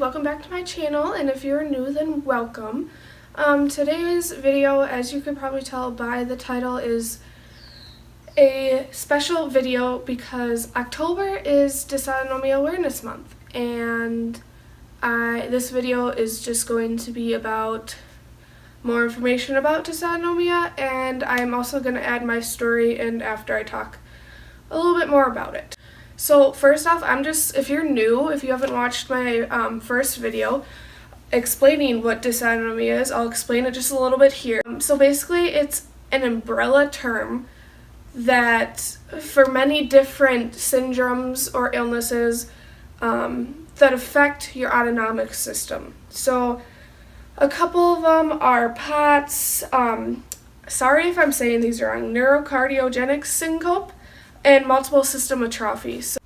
welcome back to my channel, and if you're new, then welcome. Today's video, as you could probably tell by the title, is a special video because October is Dysautonomia Awareness Month, and this video is just going to be about more information about dysautonomia, and I'm also going to add my story in after I talk a little bit more about it. So first off, if you're new, if you haven't watched my first video explaining what dysautonomia is, I'll explain it just a little bit here. So basically it's an umbrella term that for many different syndromes or illnesses that affect your autonomic system. So a couple of them are POTS, sorry if I'm saying these wrong, neurocardiogenic syncope, and multiple system atrophy. So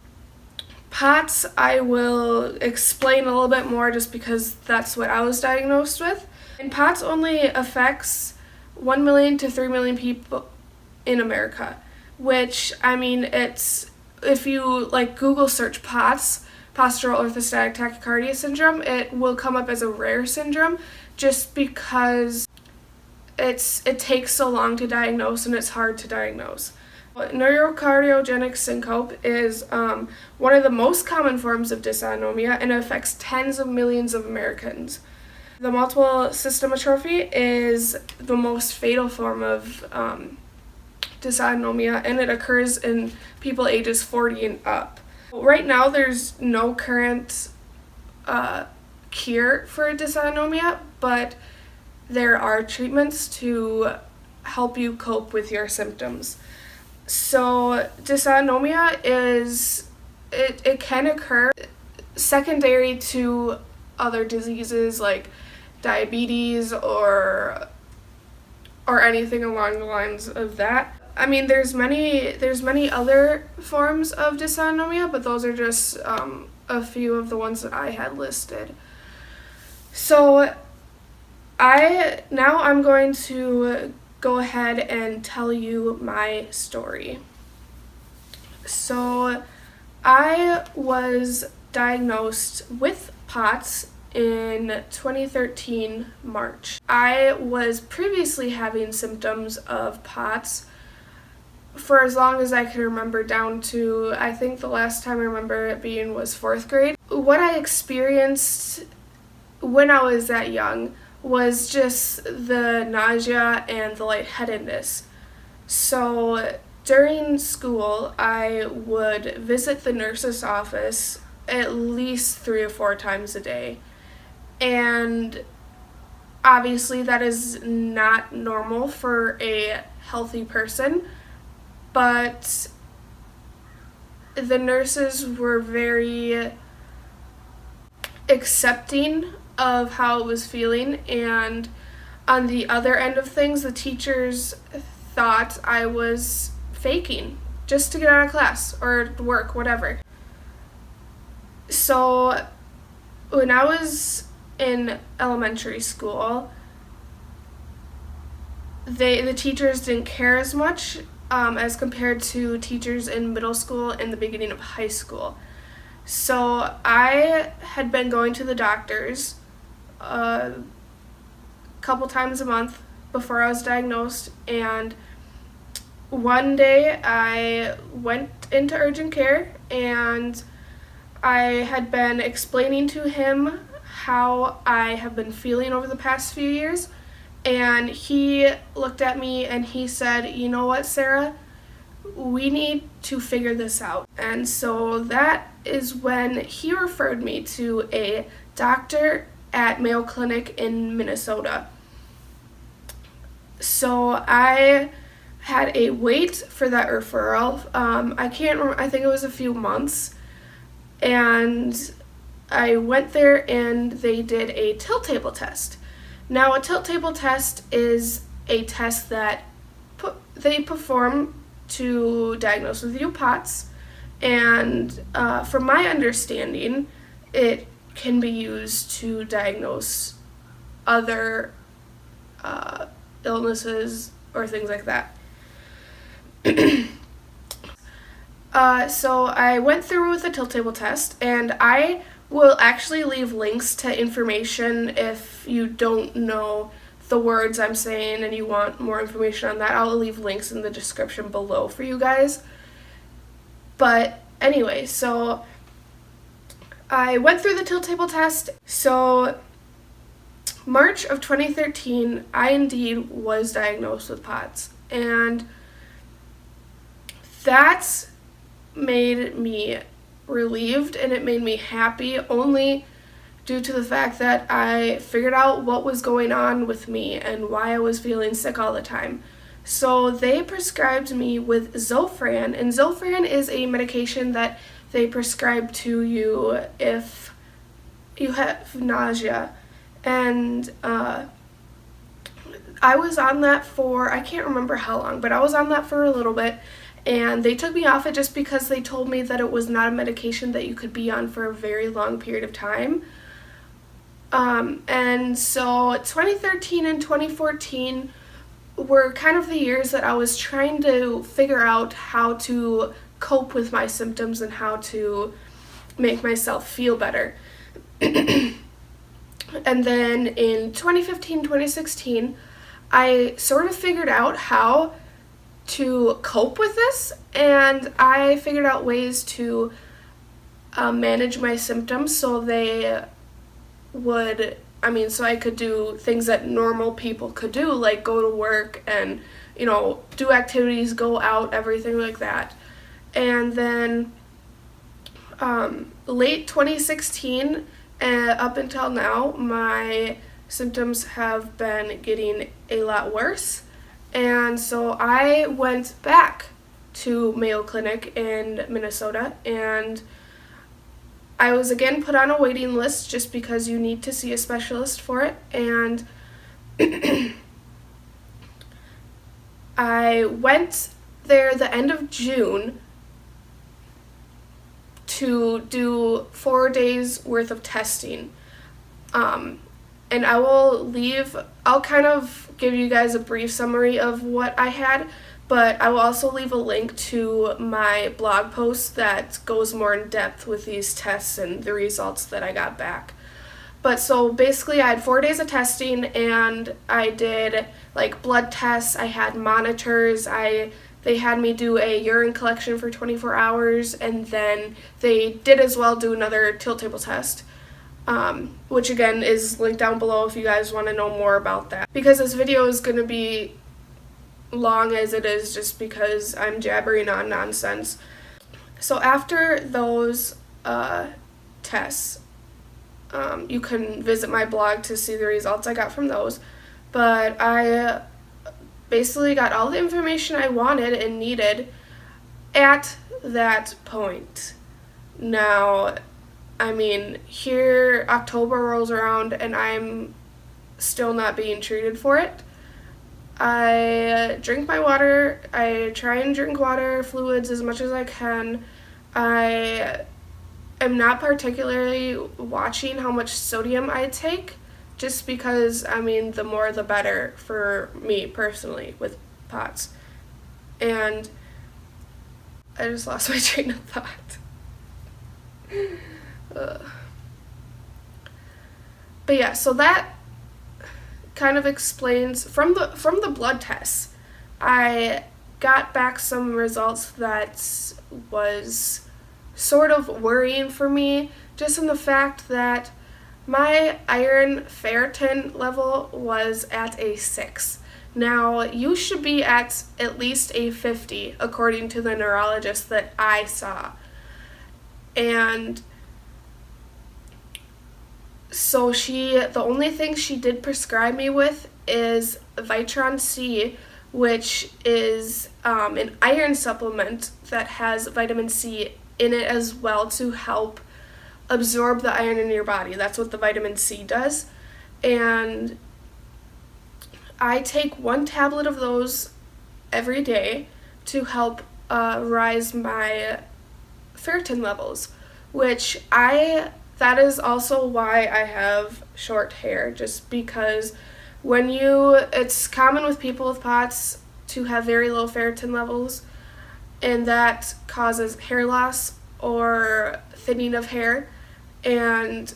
POTS I will explain a little bit more just because that's what I was diagnosed with. And POTS only affects 1 million to 3 million people in America, which, I mean, if you Google search POTS, postural orthostatic tachycardia syndrome, it will come up as a rare syndrome just because it takes so long to diagnose and it's hard to diagnose. Neurocardiogenic syncope is one of the most common forms of dysautonomia, and it affects tens of millions of Americans. The multiple system atrophy is the most fatal form of dysautonomia, and it occurs in people ages 40 and up. Right now, there's no current cure for dysautonomia, but there are treatments to help you cope with your symptoms. So dysautonomia it can occur secondary to other diseases like diabetes or anything along the lines of that. I mean, there's many other forms of dysautonomia, but those are just a few of the ones that I had listed. So I'm going to go ahead and tell you my story. So I was diagnosed with POTS in 2013 March. I was previously having symptoms of POTS for as long as I can remember, down to, I think the last time I remember it being was 4th grade. What I experienced when I was that young was just the nausea and the lightheadedness. So during school, I would visit the nurse's office at least 3 or 4 times a day. And obviously that is not normal for a healthy person, but the nurses were very accepting of how it was feeling, and on the other end of things, the teachers thought I was faking just to get out of class or work, whatever. So when I was in elementary school, the teachers didn't care as much as compared to teachers in middle school and the beginning of high school. So I had been going to the doctors a couple times a month before I was diagnosed, and one day I went into urgent care and I had been explaining to him how I have been feeling over the past few years, and he looked at me and he said, "You know what, Sarah? We need to figure this out." And so that is when he referred me to a doctor at Mayo Clinic in Minnesota. So I had a wait for that referral. I can't remember, I think it was a few months. And I went there and they did a tilt table test. Now, a tilt table test is a test that they perform to diagnose with you POTS, and from my understanding, it can be used to diagnose other illnesses or things like that. So I went through with the tilt table test, and I will actually leave links to information if you don't know the words I'm saying and you want more information on that. I'll leave links in the description below for you guys. But anyway, so I went through the tilt table test. So March of 2013, I indeed was diagnosed with POTS. And that made me relieved and it made me happy only due to the fact that I figured out what was going on with me and why I was feeling sick all the time. So they prescribed me with Zofran, and Zofran is a medication that they prescribe to you if you have nausea. And I was on that for, I can't remember how long, but I was on that for a little bit. And they took me off it just because they told me that it was not a medication that you could be on for a very long period of time. And so 2013 and 2014 were kind of the years that I was trying to figure out how to cope with my symptoms and how to make myself feel better. And then in 2015, 2016, I sort of figured out how to cope with this, and I figured out ways to manage my symptoms so they would, so I could do things that normal people could do, like go to work and, do activities, go out, everything like that. And then late 2016 up until now, my symptoms have been getting a lot worse. And so I went back to Mayo Clinic in Minnesota, and I was again put on a waiting list just because you need to see a specialist for it. And I went there the end of June to do 4 days worth of testing. And I'll kind of give you guys a brief summary of what I had, but I will also leave a link to my blog post that goes more in depth with these tests and the results that I got back. But so basically I had 4 days of testing, and I did like blood tests, I had monitors, they had me do a urine collection for 24 hours, and then they did as well do another tilt table test. Which again is linked down below if you guys want to know more about that. Because this video is going to be long as it is just because I'm jabbering on nonsense. So after those tests, you can visit my blog to see the results I got from those. But I basically got all the information I wanted and needed at that point. Now, here October rolls around and I'm still not being treated for it. I drink my water. I try and drink water, fluids as much as I can. I am not particularly watching how much sodium I take, just because, the more the better for me personally with POTS. And I just lost my train of thought. But yeah, so that kind of explains from the blood tests. I got back some results that was sort of worrying for me, just in the fact that my iron ferritin level was at a 6. Now, you should be at least a 50, according to the neurologist that I saw. And so the only thing she did prescribe me with is Vitron C, which is an iron supplement that has vitamin C in it as well to help absorb the iron in your body. That's what the vitamin C does. And I take 1 tablet of those every day to help rise my ferritin levels, which that is also why I have short hair, just because it's common with people with POTS to have very low ferritin levels, and that causes hair loss or thinning of hair. and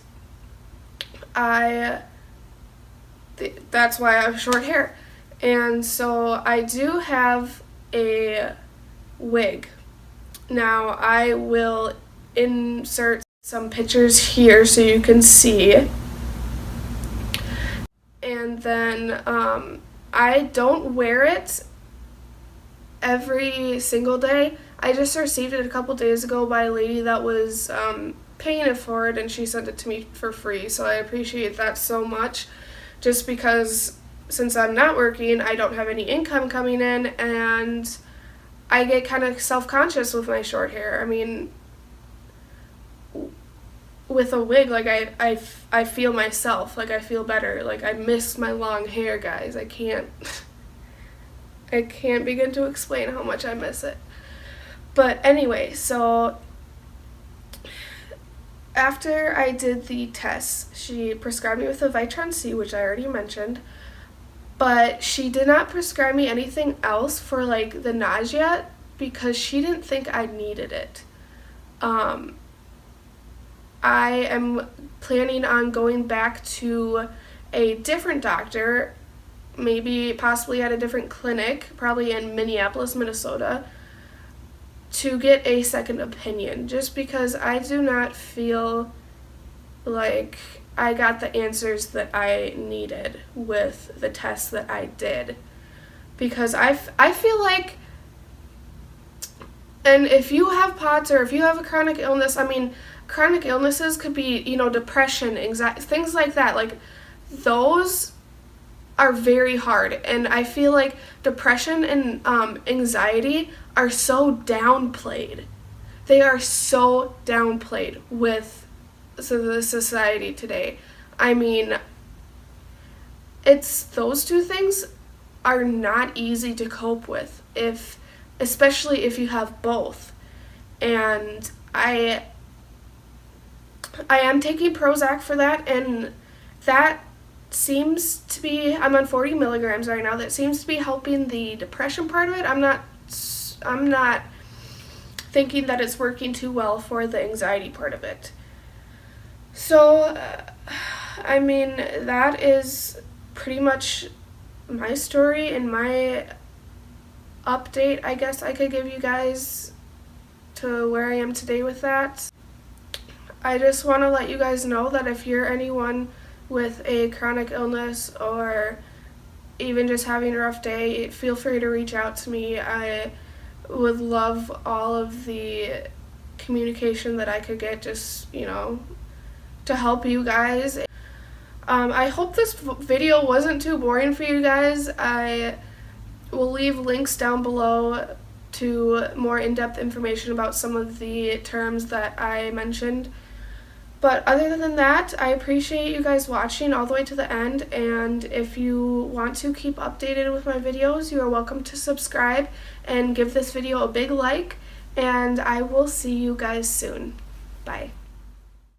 that's why I have short hair. And so I do have a wig. Now I will insert some pictures here so you can see. And then I don't wear it every single day. I just received it a couple days ago by a lady that was paying it forward, and she sent it to me for free, so I appreciate that so much, just because since I'm not working, I don't have any income coming in, and I get kind of self-conscious with my short hair. I mean, with a wig, like, I feel myself, like, I feel better, like, I miss my long hair, guys. I can't begin to explain how much I miss it. But anyway, so after I did the tests, she prescribed me with a Vitron C, which I already mentioned, but she did not prescribe me anything else for, like, the nausea, because she didn't think I needed it. I am planning on going back to a different doctor, maybe possibly at a different clinic, probably in Minneapolis, Minnesota, to get a second opinion, just because I do not feel like I got the answers that I needed with the tests that I did. Because I feel like, and if you have POTS or if you have a chronic illness, I mean, chronic illnesses could be, depression, anxiety, things like that. Like, those are very hard, and I feel like depression and anxiety are so downplayed. They are so downplayed with the society today. I mean, those two things are not easy to cope with, especially if you have both. And I am taking Prozac for that, and that seems to be, I'm on 40 milligrams right now, that seems to be helping the depression part of it. I'm not thinking that it's working too well for the anxiety part of it. So, I mean, that is pretty much my story and my update, I guess I could give you guys to where I am today with that. I just want to let you guys know that if you're anyone with a chronic illness or even just having a rough day, feel free to reach out to me. I would love all of the communication that I could get, just, to help you guys. I hope this video wasn't too boring for you guys. I will leave links down below to more in-depth information about some of the terms that I mentioned. But other than that, I appreciate you guys watching all the way to the end, and if you want to keep updated with my videos, you are welcome to subscribe and give this video a big like, and I will see you guys soon. Bye.